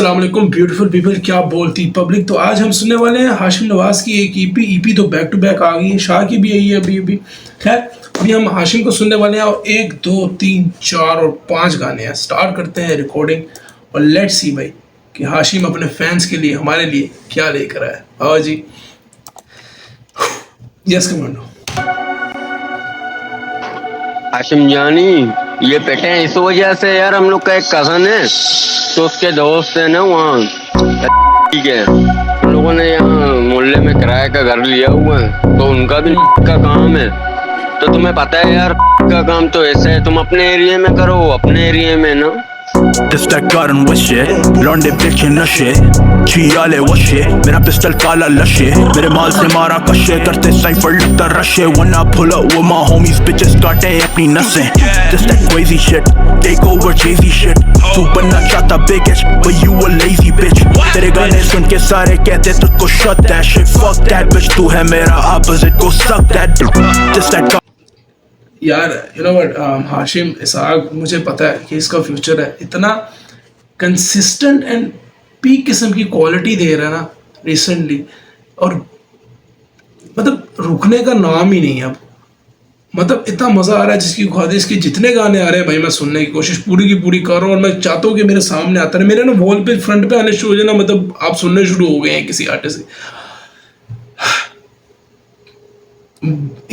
अस्सलामुअलैकुम beautiful people, क्या बोलती पब्लिक। तो आज हम सुनने वाले हैं हाशिम नवाज की एक ईपी तो बैक टू बैक आ गई है। शाह की भी आई है अभी। खैर अभी हम हाशिम को सुनने वाले हैं और 1 2 3 4 और 5 गाने हैं। स्टार्ट करते हैं रिकॉर्डिंग और लेट्स सी भाई कि हाशिम अपने फैंस के लिए, हमारे लिए क्या लेकर आया। आओ जी, यस कमांडो। हाशिम जानी, ये पेटे हैं इस वजह से यार, हम लोग का एक कजन है तो उसके दोस्त है ना वहाँ, ठीक है, हम लोगों ने यहाँ मोहल्ले में किराए का घर लिया हुआ है तो उनका भी का काम है। तो तुम्हें पता है यार, का काम तो ऐसा है, तुम अपने एरिया में करो, अपने एरिया में ना। This that garden with shit, लौंडे बेचे नशे, छियाले वशे, मेरा पिस्टल काला लशे, मेरे माल से मारा कशे, करते साइफर लगता रशे, when I pull up with my homies, bitches काटे अपनी नसें, this that crazy shit, take over Jay-Z shit, तू बनना चाहता biggest, but you a lazy bitch, तेरे गाने सुन के सारे कहते तुझको shut that shit, fuck that bitch, तू है मेरा opposite, go suck that, this that यार यू नो व्हाट, हाशिम इसहाक, मुझे पता है कि इसका फ्यूचर है। इतना कंसिस्टेंट एंड पीक किस्म की क्वालिटी दे रहा है ना रिसेंटली, और मतलब रुकने का नाम ही नहीं है अब। मतलब इतना मज़ा आ रहा है जिसकी ख्वाहिश, इसके जितने गाने आ रहे हैं भाई मैं सुनने की कोशिश पूरी की पूरी कर रहा हूँ, और मैं चाहता हूँ कि मेरे सामने आता है, मेरे ना वॉल पे फ्रंट पे आने शुरू हो जाए ना, मतलब आप सुनने शुरू हो गए हैं किसी आर्टिस्ट से।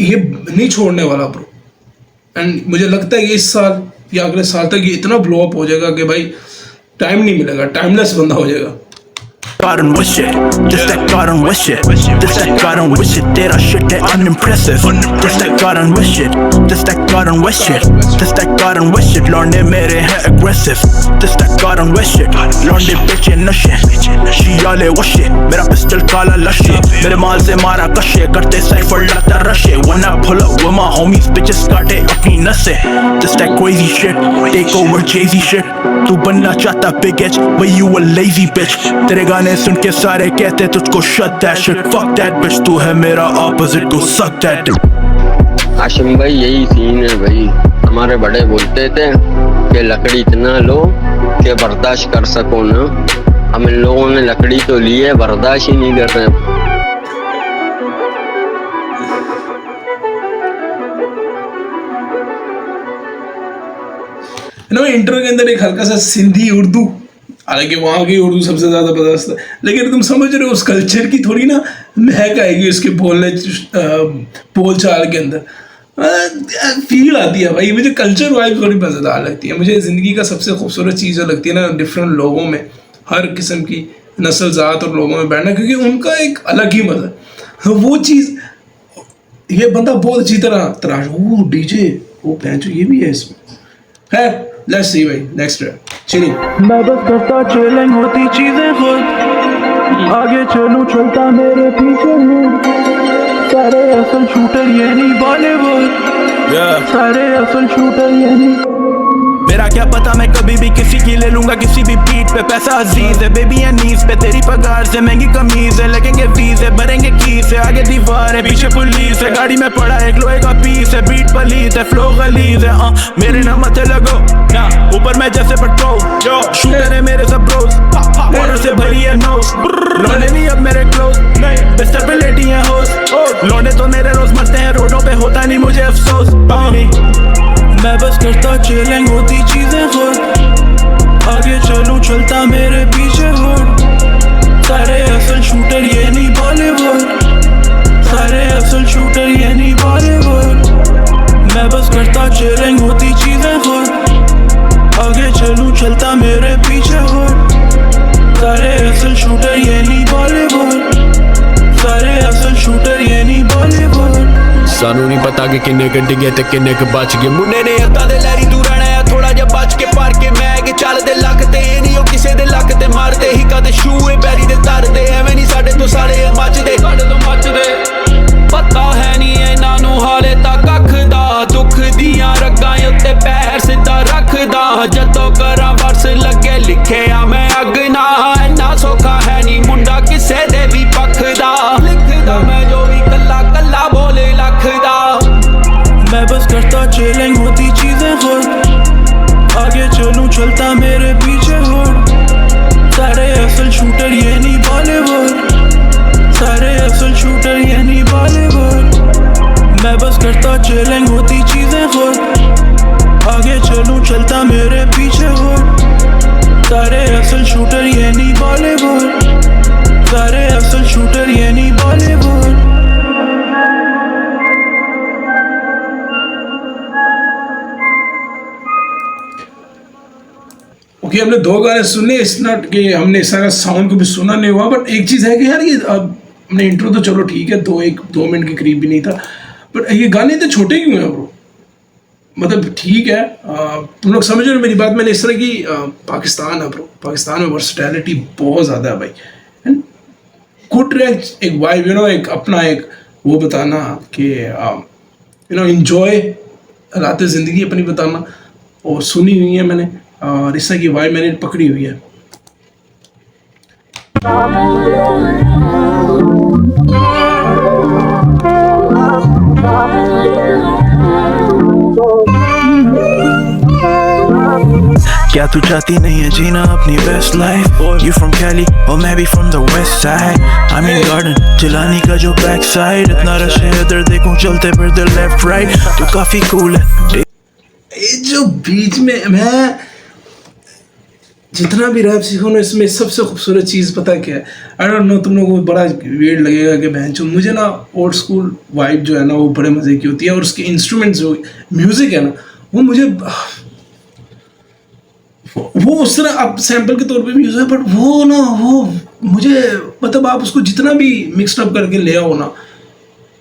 ये नहीं छोड़ने वाला ब्रो, एंड मुझे लगता है कि इस साल या अगले साल तक ये इतना ब्लो अप हो जाएगा कि भाई टाइम नहीं मिलेगा, टाइमलेस बंदा हो जाएगा। garden with shit, this that garden with shit, this that garden with shit, तेरा shit है unimpressive, this that garden with shit, this that garden with shit, this that garden with shit, लौंडे मेरे हैं aggressive, this that garden with shit, लौंडे बेचे नशे, छियाले वशे, मेरा पिस्टल काला लशे, मेरे माल से मारा कशे, करते साइफर लगता रशे, when I pull up with my homies, bitches काटे अपनी नसें, this that crazy shit, take over Jay-Z shit, तू बनना चाहता biggest, but you a lazy bitch, तेरे गाने सुन के सारे कहते तुझको shut that shit, fuck that bitch, तू है मेरा opposite, go suck that। Hashim भाई यही सीन है भाई, हमारे बड़े बोलते थे कि लकड़ी इतना लो कि बर्दाश्त कर सको ना, हम इन लोगों ने लकड़ी तो ली है, बर्दाश्त ही नहीं कर रहे। इंट्रो के अंदर एक हल्का सा सिंधी उर्दू, हालांकि वहाँ की उर्दू सबसे ज़्यादा पसंद है, लेकिन तुम समझ रहे हो उस कल्चर की थोड़ी ना महक आएगी उसके बोलने बोल चाल के अंदर, फील आती है भाई। मुझे कल्चर वाइब थोड़ी मज़ेदार लगती है। मुझे ज़िंदगी का सबसे खूबसूरत चीज़ जो लगती है ना, डिफरेंट लोगों में, हर किस्म की नस्ल ज़ात और लोगों में बैठना, क्योंकि उनका एक अलग ही मज़ा है। वो चीज़ ये बंदा बहुत अच्छी तरह तराश, वो डीजे, वो पहचो, ये भी है इसमें। खैर लेट्स सी भाई, नेक्स्ट रैप चलिए। मैं बस करता चैलेंज होती चीजें खुद, आगे चलूं चलता मेरे पीछे हूँ, सारे असल शूटर ये नहीं बॉलीवुड, सारे असल शूटर ये नहीं। मेरा क्या पता, मैं कभी भी किसी की ले लूंगा किसी भी बीट पे, पैसा अजीज है बेबी या नीज पे, तेरी पगार से महंगी कमीज है, लगेंगे फीस है, भरेंगे की से, आगे दीवार है पीछे पुलिस है, गाड़ी में पड़ा एक लोहे का पीस है, बीट पलीस है, फ्लो गलीज है, मेरे ना मत लगो ना, ऊपर मैं जैसे पेट्रोल, शूटर है मेरे सब ब्रोस, वाटर से भरी है नोज, लौंडे नहीं अब मेरे क्लोज, बिस्तर पे लेटी है होस्ट, लौंडे तो मेरे रोज मरते हैं रोडों पे, होता नहीं मुझे अफसोस। मैं बस करता चैलेंज होती चीजें खुद, आगे चलूं चलता मेरे पीछे हो, सारे असल शूटर ये नहीं बॉलीवुड, सारे असल शूटर ये नहीं बॉलीवुड। मैं बस करता चैलेंज होती चीजें खुद, आगे चलूं चलता मेरे पीछे हो, सारे असल शूटर ये नहीं बॉलीवुड, सारे असल शूटर ये नहीं बॉलीवुड। सानू नहीं पता कि किन्ने के डिगे ते किन्ने के बच गए, मुंडे ने अद्धा दे लैरी तू रहना है थोड़ा जिहा बच के, पार के मैं के चलदे लक ते ये नहीं ओ किसे दे लक ते मारदे ही, कदे शूए बैरी दे तरदे, एवें नहीं साडे तो सारे मचदे, साडे तो मचदे, पता है नहीं इन्हां नूं हाले तक कख दा, दुख दियां रगां उत्ते पैर सिद्धा रखदा, जदों करां वर्स लगे लिखे आ मैं अगना, इन्ना सौखा है नहीं मुंडा किसे दे भी पख दा, लिखदा मैं जो भी कल्ला कल्ला बोले लखदा। मैं बस करता चैलेंज होती चीजें खुद, आगे चलूं चलता मेरे पीछे हो, शूटर ये नहीं बॉलीवुड, सारे असल शूटर ये नहीं बॉलीवुड। ओके, हमने 2 गाने सुने। इट्स नॉट कि हमने सारा साउंड को भी सुना नहीं हुआ, बट एक चीज़ है कि यार ये हमने इंट्रो तो चलो ठीक है 2 मिनट के करीब भी नहीं था, बट ये गाने इतने छोटे क्यों हैं ब्रो? मतलब ठीक है, तुम लोग समझ रहे हो मेरी बात। मैंने इस तरह की पाकिस्तान है ब्रो, पाकिस्तान में वर्सटैलिटी बहुत ज़्यादा है भाई, एंड गुड ट्रैक, एक वाइब, एक अपना एक वो बताना कि इंजॉय रातें ज़िंदगी अपनी बताना, और सुनी हुई है मैंने, और इस तरह की वाइब मैंने पकड़ी हुई है। क्या तू चाहती नहीं है जीना अपनी best life? You from Cali और मैं भी from the west side। I'm in garden Jilani का जो बैक साइड, इतना रश है इधर देखूं चलते फिरते लेफ्ट राइट। तू काफी कूल है। ये जो बीच में मैं जितना भी रैप सीखूँ ना, इसमें सबसे खूबसूरत चीज़ पता क्या है? आई डोंट नो, तुम लोगों को बड़ा वेird लगेगा कि बहनचोद, मुझे ना ओल्ड स्कूल वाइब जो है ना वो बड़े मज़े की होती है, और उसके इंस्ट्रूमेंट्स जो म्यूज़िक है ना वो मुझे वो उस तरह अब सैम्पल के तौर पे भी यूज़ है, बट वो मुझे मतलब आप उसको जितना भी मिक्सड अप करके ले आओ ना,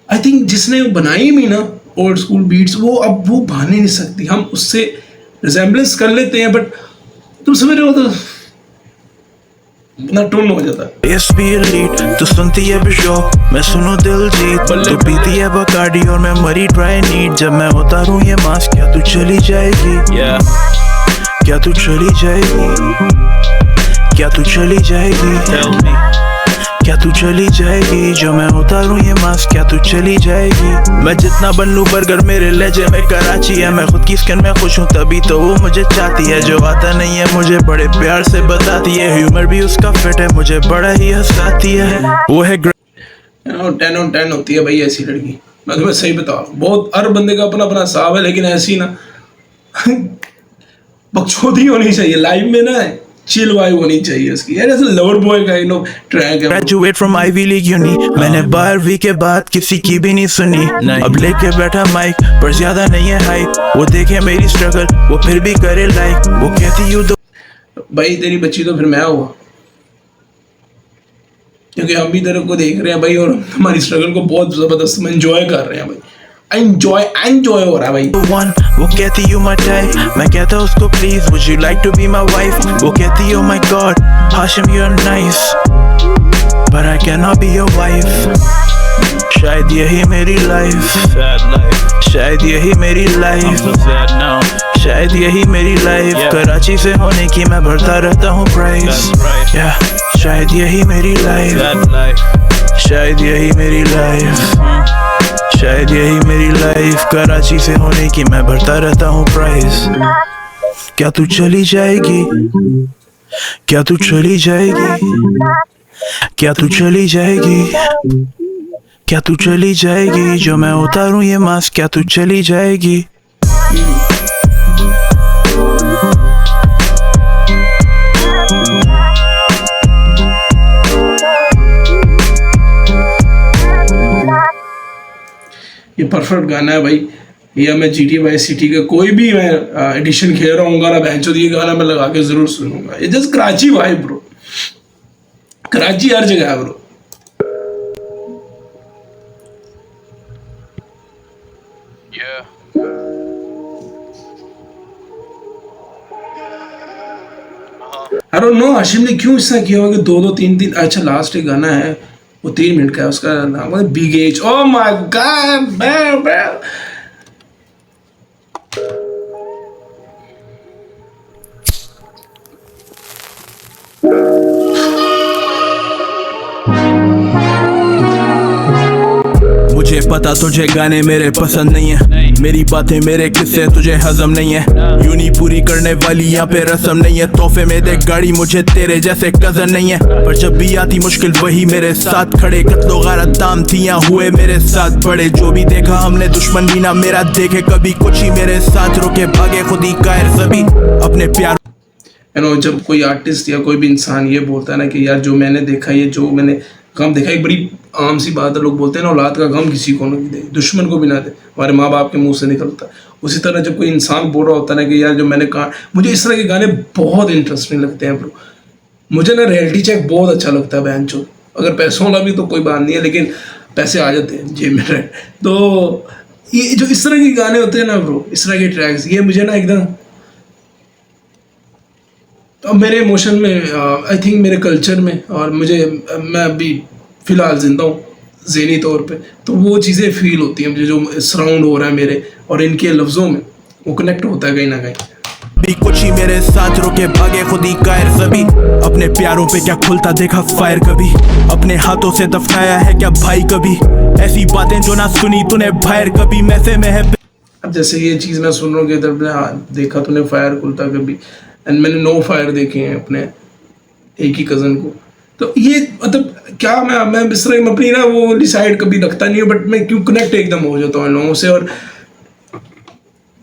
आई थिंक जिसने बनाई भी ना ओल्ड स्कूल बीट्स, वो अब वो बना नहीं सकती। हम उससे रिजेम्बलेंस कर लेते हैं, बट तुम समझ रहे हो तो इतना टोन हो जाता है। ये स्पीड लीड तू सुनती है बिशॉप, मैं सुनो दिलजीत। तू पीती है बकार्डी और मैं मरी ड्राई नीड। जब मैं उतारूं ये मास्क क्या तू चली जाएगी? क्या तू चली जाएगी? क्या तू चली जाएगी? क्या तू चली जाएगी? जो मैं उतारूं ये मास्क क्या तू चली जाएगी? मैं जितना बन लूं बर्गर मेरे लहजे में कराची है। मैं खुद की स्किन में खुश हूं तभी तो वो मुझे चाहती है। जो आता नहीं है मुझे बड़े प्यार से बताती है। ह्यूमर भी उसका फिट है, मुझे बड़ा ही हंसाती है। वो है 10 on 10 होती है भाई ऐसी लड़की। मैं तुम्हें सही बताऊं, बहुत हर बंदे का अपना अपना हिसाब है, लेकिन ऐसी ना बकचोदी होनी चाहिए लाइफ में ना, चिल वाइब होनी चाहिए इसकी। यार ऐसे लवर बॉय का ट्रैक है। Graduate from Ivy League uni, मैंने 12वीं के बाद किसी की भी नहीं सुनी। अब लेके बैठा माइक पर ज्यादा नहीं है हाइप। वो देखे मेरी स्ट्रगल वो फिर भी करे लाइक। वो कहती यू भाई तेरी बच्ची तो फिर मैं हुआ, क्योंकि हम भी तेरे को देख रहे हैं भाई, और हमारी स्ट्रगल को बहुत जबरदस्त में एंजॉय कर रहे हैं भाई। एंजॉय हो रहा है भाई। वन वो कहती यू माय टाइप, मैं कहता उसको please would you like to be my wife. वो कहती oh my God Hashim you are nice but I can not be your wife. शायद यही मेरी लाइफ, शायद यही मेरी लाइफ, शायद यही मेरी लाइफ। कराची से होने की मैं भरता रहता हूँ प्राइस। शायद यही मेरी लाइफ, शायद यही मेरी लाइफ, शायद यही मेरी लाइफ। कराची से होने की मैं भरता रहता हूँ प्राइस। क्या तू चली जाएगी? क्या तू चली जाएगी? क्या तू चली जाएगी? क्या तू चली जाएगी? जो मैं उतारूं ये मास्क क्या तू चली जाएगी? ये परफेक्ट गाना है भाई। या मैं GTA Vice City का कोई भी मैं एडिशन खेल रहा हूँ गाना, बहनचोद ये गाना मैं लगा के जरूर सुनूंगा। ये just Karachi vibe bro, Karachi हर जगह है bro. I don't know Hashim ने क्यों ऐसा किया होगा कि 2-2 3-3। अच्छा लास्ट एक गाना है वो 3 मिनट का है, उसका नाम है big edge. Oh my God man. मुझे पता तुझे गाने मेरे पसंद नहीं है, मेरी बातें मेरे किस्से तुझे हजम नहीं है। यूनी पूरी करने वाली यहाँ पे रस्म नहीं है। तोहफे में देख गाड़ी मुझे तेरे जैसे कजन नहीं है, पर जब भी आती मुश्किल वही मेरे साथ खड़े। कत्लो गारत दाम थी यहाँ हुए मेरे साथ बड़े। जो भी देखा हमने दुश्मन भी ना मेरा देखे कभी। कुछ ही मेरे साथ रुके भागे खुद ही कायर सभी अपने प्यार। जब कोई आर्टिस्ट या कोई भी इंसान ये बोलता है ना कि यार जो मैंने देखा, ये जो मैंने गम देखा, एक बड़ी आम सी बात है, लोग बोलते हैं ना औलाद का गम किसी को नहीं दे, दुश्मन को भी ना दे, हमारे माँ बाप के मुंह से निकलता है। उसी तरह जब कोई इंसान बोल रहा होता है ना कि यार जो मैंने कहा, मुझे इस तरह के गाने बहुत इंटरेस्टिंग लगते हैं ब्रो। मुझे ना रियलिटी चेक बहुत अच्छा लगता है बहनचोद, अगर पैसों वाला भी तो कोई बात नहीं है, लेकिन पैसे आ जाते हैं जेब में रहे तो ये जो इस तरह के गाने होते हैं ना ब्रो, इस तरह के ट्रैक्स, ये मुझे ना एकदम अब मेरे इमोशन में, आई थिंक मेरे कल्चर में, और मैं अभी फ़िलहाल जिंदा हूँ ज़हनी तौर पे, तो वो चीज़ें फील होती हैं मुझे, जो सराउंड हो रहा है मेरे और इनके लफ्ज़ों में, वो कनेक्ट होता है कहीं ना कहीं। भी कुछ ही मेरे साथ रुके भागे खुद ही कायर सभी, अपने प्यारों पे क्या खुलता देखा फायर कभी, अपने हाथों से दफनाया है क्या भाई कभी, ऐसी बातें जो ना सुनी तूने बाहर कभी, मैसे में है। अब जैसे ये चीज़ मैं सुन रहा हूँ कि इधर मैंने देखा तूने फायर खुलता कभी, एंड मैंने 9 फायर देखे हैं अपने एक ही कज़न को, तो ये मतलब क्या मैं इस तरह मैं अपनी ना वो डिसाइड कभी रखता नहीं है, बट मैं क्यों कनेक्ट एकदम हो जाता हूँ इन लोगों से। और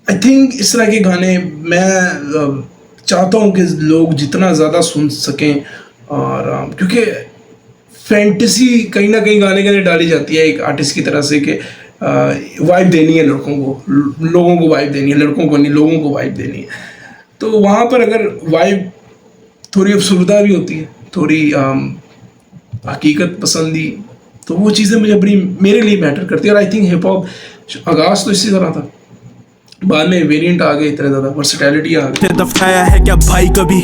आई थिंक इस तरह के गाने मैं चाहता हूँ कि लोग जितना ज़्यादा सुन सकें, और क्योंकि फैंटेसी कहीं ना कहीं गाने के अंदर डाली जाती है एक आर्टिस्ट की तरह से कि वाइब देनी है लड़कों को, लोगों को वाइब देनी है, लड़कों को नहीं, लोगों को वाइब देनी है। तो वहाँ पर अगर वाइब थोड़ी अफसुर्दा भी होती है, थोड़ी हकीकत पसंदी, तो वो चीज़ें मुझे बड़ी मेरे लिए मैटर करती है। और आई थिंक हिप हॉप आगाज़ तो इसी तरह था, बाद में वेरिएंट आ गए, इतने ज़्यादा वर्सेटैलिटी आ गई। दफनाया है क्या भाई कभी,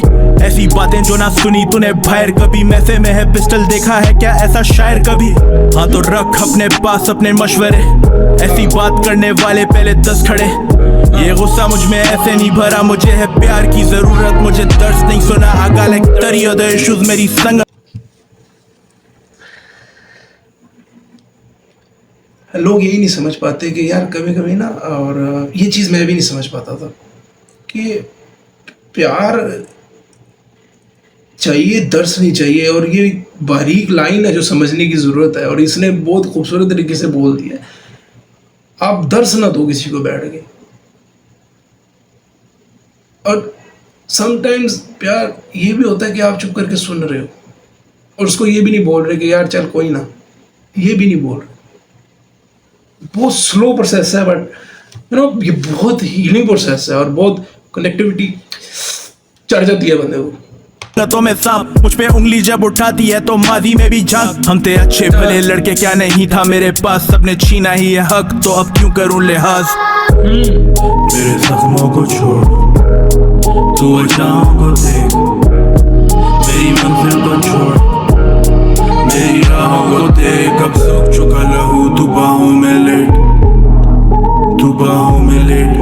ऐसी बातें जो ना सुनी तूने बाहर कभी, मैसे में है पिस्टल देखा है क्या ऐसा शायर कभी, हाँ तो रख अपने पास अपने मशवरे, ऐसी बात करने वाले पहले 10 खड़े, ये गुस्सा मुझ में ऐसे नहीं भरा, मुझे है प्यार की जरूरत, मुझे दर्द नहीं सुना, आगा लाइक 30 other issues मेरी संग। लोग यही नहीं समझ पाते कि यार कभी कभी ना, और ये चीज़ मैं भी नहीं समझ पाता था कि प्यार चाहिए, दर्द नहीं चाहिए, और ये बारीक लाइन है जो समझने की ज़रूरत है, और इसने बहुत खूबसूरत तरीके से बोल दिया है। आप दर्द ना दो किसी को बैठ के, और समटाइम्स प्यार ये भी होता है कि आप चुप करके सुन रहे हो और उसको ये भी नहीं बोल रहे कि यार चल कोई ना, ये भी नहीं बोल रहे। बहुत स्लो प्रोसेस है, बट ये बहुत हीलिंग प्रोसेस है, और बहुत कनेक्टिविटी चढ़ जाती है बंदे को। तो में सांप मुझ पे उंगली जब उठाती है तो माजी में भी झांक, हम थे अच्छे भले लड़के क्या नहीं था मेरे पास, सबने छीना ही है हक, तो अब क्यों करूं लिहाज। मेरे जख्मों को छोड़, तू अचाओं को देख, मेरी मंजिल को छोड़, मेरी राहों को देख, अब सूख चुका लहू, तू बाहों में लेट, तू बाहों में लेट,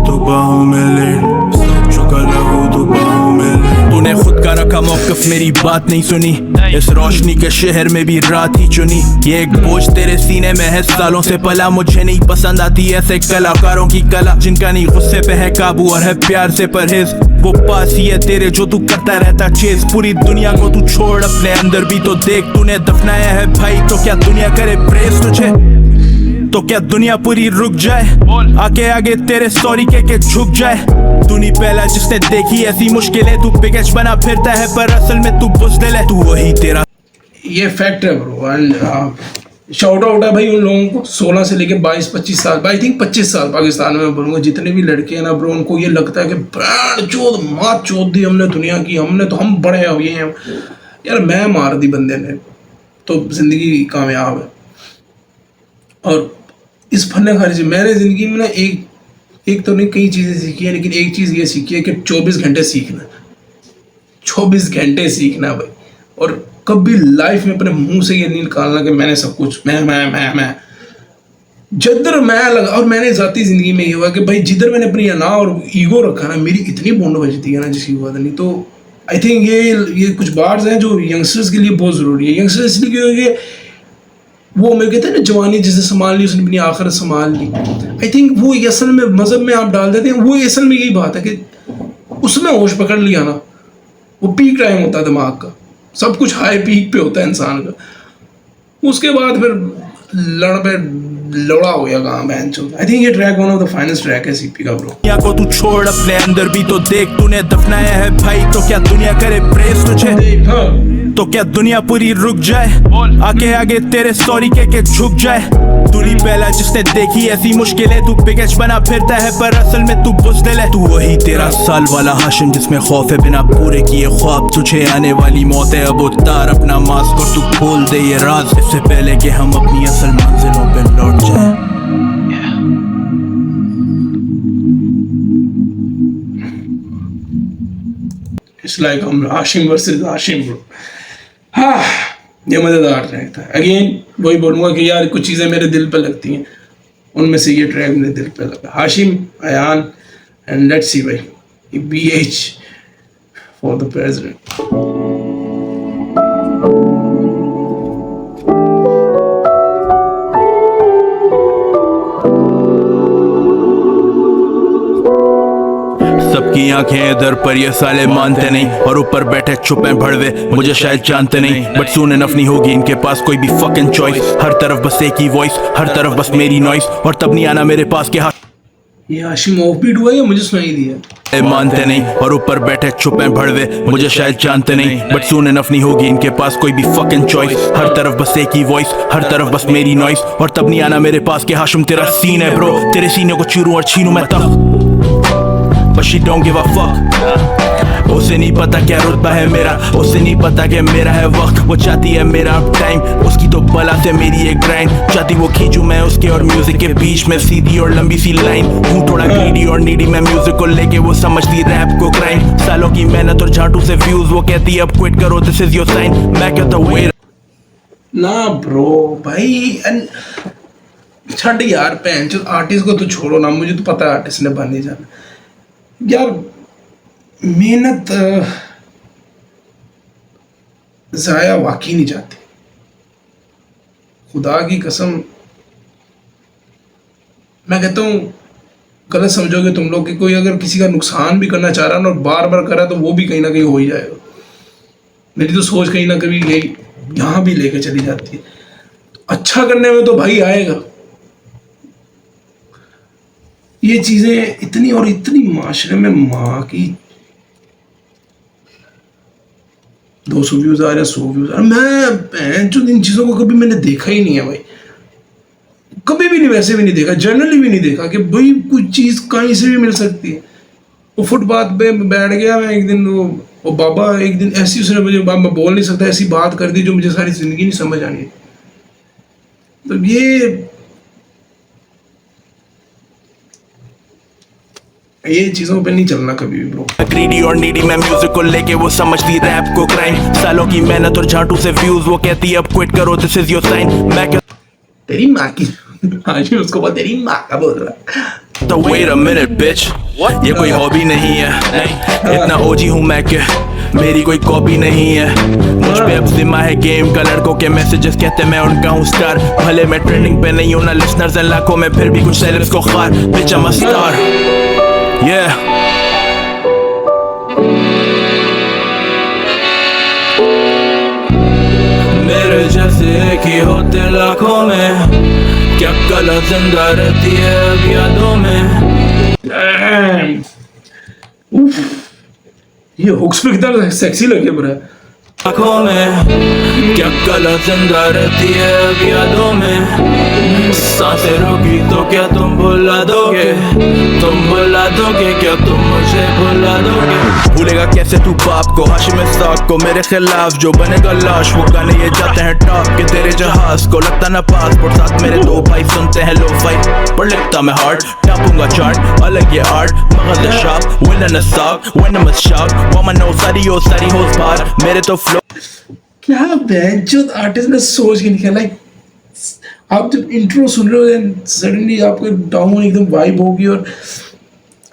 तू बाहों में लेट, सूख चुका लहू, तू बाहों में लेट। तूने खुद का रखा मौक़िफ़, मेरी बात नहीं सुनी, इस रोशनी के शहर में भी रात ही चुनी, ये एक बोझ तेरे सीने में है सालों से पला, मुझे नहीं पसंद आती ऐसे कलाकारों की कला, जिनका नहीं गुस्से पे है काबू और है प्यार से परहेज, वो पास ही है तेरे जो तू करता रहता चेज, पूरी दुनिया को तू छोड़ अपने अंदर भी तो देख, तूने दफनाया है भाई तो क्या दुनिया करे प्रेस तुझे, तो क्या दुनिया पूरी रुक जाए, आगे आगे तेरे सॉरी के झुक जाए, तू नहीं पहला जिसने देखी ऐसी मुश्किलें, तू पिकेच बना फिरता है पर असल में तू बुज़दिल है, तू वही तेरा। ये फैक्ट है ब्रो, एंड शाउट आउट है भाई उन लोगों को 16 से लेके 22-25 साल, आई थिंक 25 साल पाकिस्तान में बोलूँगा, जितने भी लड़के हैं ना ब्रो, उनको ये लगता है कि प्राण चोद मात चोद दी हमने दुनिया की, हमने तो हम बड़े हुए हैं यार, मैं मार दी बंदे ने तो ज़िंदगी कामयाब है। और इस फन खारिज मैंने ज़िंदगी में ना एक तो नहीं कई चीज़ें सीखी है, लेकिन एक चीज़ ये सीखी है कि 24 घंटे सीखना, 24 घंटे सीखना भाई, और कभी लाइफ में अपने मुंह से ये नहीं निकालना कि मैंने सब कुछ मैं जिधर मैं लगा। और मैंने ज़ाती ज़िंदगी में ये हुआ कि भाई जिधर मैंने अपनी अना और ईगो रखा ना, मेरी इतनी बॉन्ड बजती है ना जिसकी बात नहीं। तो आई थिंक ये कुछ बार्स हैं जो यंगस्टर्स के लिए बहुत ज़रूरी है। यंगस्टर्स इसलिए क्योंकि वो मैं कहते हैं ना, जवानी जिसे संभाल ली उसने अपनी आखिरत संभाल ली। आई थिंक वो असल में मज़हब में आप डाल देते हैं, वो असल में यही बात है कि उसमें होश पकड़ लिया ना, वो पीक टाइम होता है दिमाग का, सब कुछ हाई पीक पे होता है इंसान का। उसके बाद फिर लड़ पे लौड़ा हो गया काम बहन चो। आई थिंक ये track one of the finest track है सीपी का ब्रो। दुनिया को तू छोड़ अपने अंदर भी तो देख, तूने दफनाया है भाई तो क्या दुनिया करे प्रेस तुझे? तो क्या दुनिया पूरी रुक जाए? आगे आगे तेरे सॉरी के झुक जाए? तू नहीं पहला जिसने देखी ऐसी मुश्किलें, तू पिकेच बना फिरता है पर असल में तू बुज़दिल है। तू वही 13 साल वाला हाशिम जिसमें खौफ है बिना पूरे किए ख्वाब, तुझे आने वाली मौत है अब उतार अपना मास्क और तू खोल दे ये राज, इससे पहले कि हम अपनी असल मंजिलों पे लौट जाएं। इट्स लाइक हम हाशिम वर्सेस हाशिम ब्रो। हाँ, ये मज़ेदार ट्रैक था। अगेन वही बोलूँगा कि यार कुछ चीज़ें मेरे दिल पे लगती हैं, उनमें से ये ट्रैक मेरे दिल पे लगा। Hashim, Ayaan and let's see भाई BH फॉर द प्रेसिडेंट। सबकी आंखें इधर पर ये साले मानते नहीं, और ऊपर बैठे छुपे भड़वे मुझे शायद जानते नहीं, बट सून इनफ नहीं होगी इनके पास कोई भी फकिंग चॉइस। हर तरफ बस एक ही वॉइस, हर तरफ बस मेरी नॉइस, और तब नहीं आना मेरे पास के ये हाशिम ऑफबीट हुआ या मुझे सुनाई दिया? मानते नहीं, और ऊपर बैठे छुपे भड़वे मुझे शायद जानते नहीं, बट सून इनफ नहीं होगी इनके पास कोई भी फकिंग चॉइस। हर तरफ बस एक ही वॉइस, हर तरफ बस मेरी नॉइस, और तब नहीं आना मेरे पास के हाशिम तेरा सीन है ब्रो, तेरे सीने को चूरूं और छीनूं मैं तब, but she don't give a fuck। उसे नहीं पता क्या रुतबा है मेरा, उसे नहीं पता कि मेरा है वक्त, वो चाहती है मेरा टाइम, उसकी तो बला से मेरी एक ग्राइंड, चाहती वो खींचूं मैं उसके और म्यूजिक के बीच में सीधी और लंबी सी लाइन। हूँ थोड़ा ग्रीडी और नीडी मैं म्यूजिक को लेके, वो समझती रैप को क्राइम, सालों की मेहनत और झाटू से व्यूज, वो कहती अब क्विट करो दिस इज योर साइन, मैं कहता वेट ना ब्रो भाई छड़ यार पहन चो, आर्टिस्ट को तो छोड़ो ना, मुझे तो पता है आर्टिस्ट ने बन नहीं जाना यार, मेहनत जाया वाकई नहीं जाती, खुदा की कसम। मैं कहता हूँ गलत समझोगे तुम लोग कि कोई अगर किसी का नुकसान भी करना चाह रहा है ना और बार बार कर रहा है तो वो भी कहीं ना कहीं हो ही जाएगा। मेरी तो सोच कहीं ना कहीं यही यहाँ भी लेके चली जाती है, तो अच्छा करने में तो भाई आएगा। ये चीजें इतनी और इतनी माशरे में माँ की 200 व्यूज आ रहे हैं, 100 व्यूज आ रहे हैं, मैं जो इन चीजों को कभी मैंने देखा ही नहीं है भाई, कभी भी नहीं, वैसे भी नहीं देखा, जनरली भी नहीं देखा कि भाई कुछ चीज कहीं से भी मिल सकती है। वो फुटपाथ पे बैठ गया मैं एक दिन, वो बाबा एक दिन ऐसी उसने मुझे, मैं बोल नहीं सकता, ऐसी बात कर दी जो मुझे सारी जिंदगी नहीं समझ आनी। तो ये चीजों पे नहीं चलना कभी भी ब्रो। ग्रीडी और नीडी मैं म्यूजिक को लेके, वो समझती रैप को क्राइम, सालों की मेहनत और झाटू से व्यूज, वो कहती अब क्विट करो दिस इज योर साइन, मैं तेरी माँ की आज भी उसको बोल तेरी माँ का बोल रहा। तो वेट अ मिनट बिच, ये कोई हॉबी नहीं है, इतना ओजी हूँ मैं कि मेरी कोई कॉपी नहीं है, मुझ पे अब जिम्मा है गेम का, लड़कों के मैसेजेस कहते मैं उनका हूँ स्टार, भले मैं ट्रेंडिंग पे नहीं हूँ ना लिसनर्स हैं लाखों में, फिर भी कुछ सेलेब्स को खार, bitch I am a star, yeah। मेरे जैसे एक ही होते लाखों में, क्या कला जिंदा रहती है अब यादों में। ये हुक्स पे कितना सेक्सी लगे बुरा, आँखों में क्या कला जिंदा रहती है अब यादों में, सांसें रोकी तो क्या तुम भुला दोगे, तुम भुला दोगे क्या तुम मुझे भुला दोगे। भूलेगा कैसे तू बाप को, हाशिम साक को, मेरे खिलाफ जो बनेगा लाश, वो गाने ये जाते हैं टॉप के तेरे जहाज को, लगता ना पासपोर्ट साथ मेरे दो भाई सुनते हैं लो फाइट, पर लिखता मैं हार्ड टापूंगा चार्ट, अलग ये आर्ट मगज शाप, विन इन अ सॉक व्हेन आई एम शाउट, वामा नो सारी होस बार, मेरे तो फ्लो क्या बेंचोद आर्टिस्ट ने सोच के निकाला। आप जब इंट्रो सुन रहे हो सडनली आपको डाउन एकदम वाइब होगी और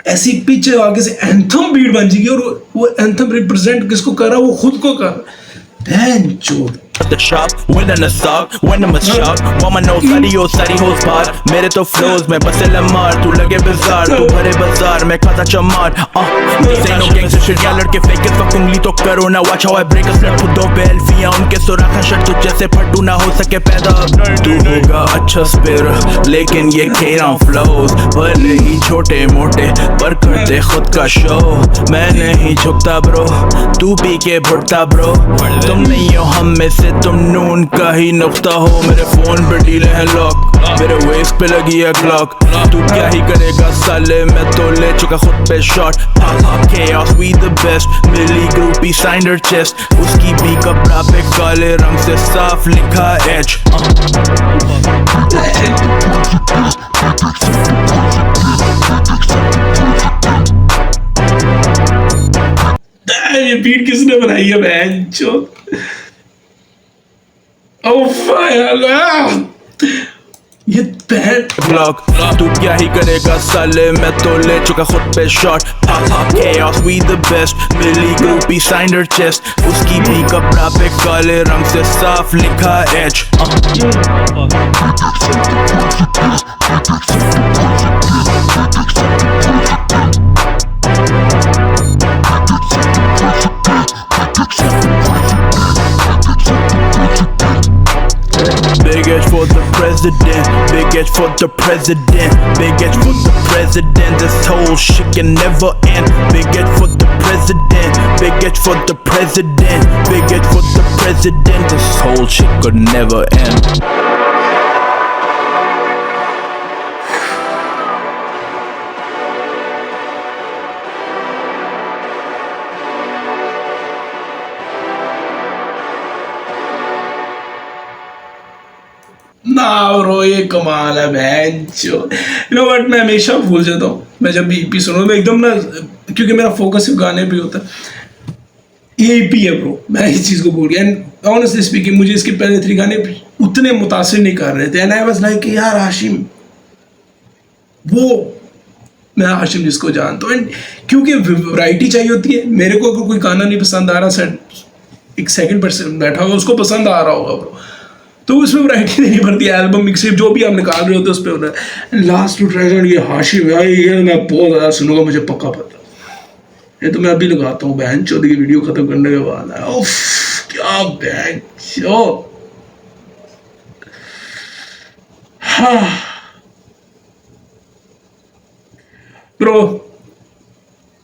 ऐसी पिच आगे से एंथम बीट बन जाएगी, और वो एंथम रिप्रेजेंट किसको कर रहा है, वो खुद को कर रहा है। बेंचोद the shop, willing to stop when I'm a shop. Woman knows सारी होस बार मेरे तो flows में बसे लमार तू लगे बाजार तू भरे बाजार में खाता चमार This ain't no gangster shit या लड़के fake it fuck उंगली तो करो ना watch how I break a slut खुदों पे एल्फियां उनके सुराखा शर्ट तुझ जैसे फटू ना हो सके पैदा तू होगा अच्छा स्पिर लेकिन ये K-Town flows भले ही छोटे मोटे पर करते खुद का शो मैं नहीं झुकता ब्रो तू पी के भुटता ब्रो तुम नहीं हो हम में से तुम नून का ही नुक्ता हो मेरे फोन पे डीले हैं लॉक मेरे वेस्ट पे लगी है क्लॉक तू क्या ही करेगा साले मैं तो ले चुका खुद पे shot pop chaos we the best मिली ग्रुपी signed her chest उसकी भी कपड़ा पे काले रंग से साफ लिखा एच ये बीट किसने बनाई है बहनचो ये बहन ब्लॉक तू क्या ही करेगा साले मैं तो ले चुका खुद पे shot pop chaos we the best मिली ग्रुपी signed her chest उसकी भी कपड़ा पे काले रंग से साफ लिखा H Big H for the president, Big H for the president, Big H for the president, this whole shit can never end. Big H for the president, Big H for the president, Big H for the president, this whole shit could never end. ना bro ये कमाल है बहनचो you know what मैं हमेशा भूल जाता हूँ मैं जब भी ईपी सुनूँ मैं एकदम ना क्योंकि मेरा फोकस सिर्फ गाने पे होता है ये ईपी है ब्रो मैं इस चीज़ को भूल गया एंड ऑनेस्टली स्पीकिंग मुझे इसके पहले 3 गाने उतने मुतासिर नहीं कर रहे थे एंड आई वाज लाइक यार हाशिम वो मैं हाशिम जिसको जानता हूँ एंड क्योंकि वैरायटी चाहिए होती है मेरे को अगर कोई गाना नहीं पसंद आ रहा एक सेकंड परसेंट बैठा हुआ उसको पसंद आ रहा होगा ब्रो तो उसमें वैरायटी नहीं पड़ती एल्बम मिक्सटेप जो भी आप निकाल रहे होते उस पर होता है लास्ट 2 ट्रैक ये हाशिम भाई ये मैं बहुत ज़्यादा सुनूंगा मुझे पक्का पता ये तो मैं अभी लगाता हूँ बहन चौधरी की वीडियो खत्म करने के बाद उफ क्या बहन चो हाँ ब्रो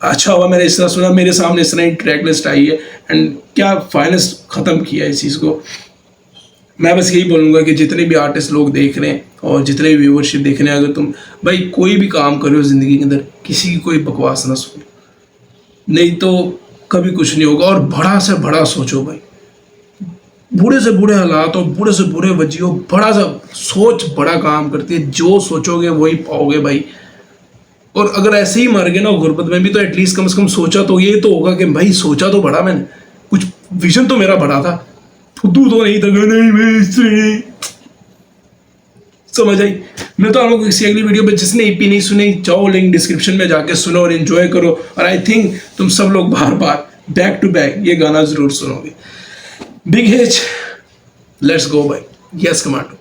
अच्छा हुआ मैंने इस तरह सुना मेरे सामने इस तरह ही ट्रैक लिस्ट आई है एंड क्या फाइनेस्ट ख़त्म किया है इस चीज़ को मैं बस यही बोलूँगा कि जितने भी आर्टिस्ट लोग देख रहे हैं और जितने भी व्यूवरशिप देख रहे हैं अगर तुम भाई कोई भी काम कर रहे हो ज़िंदगी के अंदर किसी की कोई बकवास ना सुनो नहीं तो कभी कुछ नहीं होगा और बड़ा से बड़ा सोचो भाई बूढ़े से बूढ़े हालात हो बूढ़े से बूढ़े वजह हो बड़ा सा सोच बड़ा काम करती है जो सोचोगे वही पाओगे भाई और अगर ऐसे ही मर गए ना गुर्बत में भी तो एटलीस्ट कम से कम सोचा तो ये तो होगा कि भाई सोचा तो बड़ा मैंने कुछ विजन तो मेरा बड़ा था फुद्दू तो नहीं था नहीं मैं समझ आई मैं तो आप लोगों को किसी अगली वीडियो पे जिसने ईपी नहीं सुनी जाओ लिंक डिस्क्रिप्शन में जाके सुनो और एंजॉय करो और आई थिंक तुम सब लोग बार बार बैक टू बैक ये गाना जरूर सुनोगे बिग एच लेट्स गो भाई यस कमांडो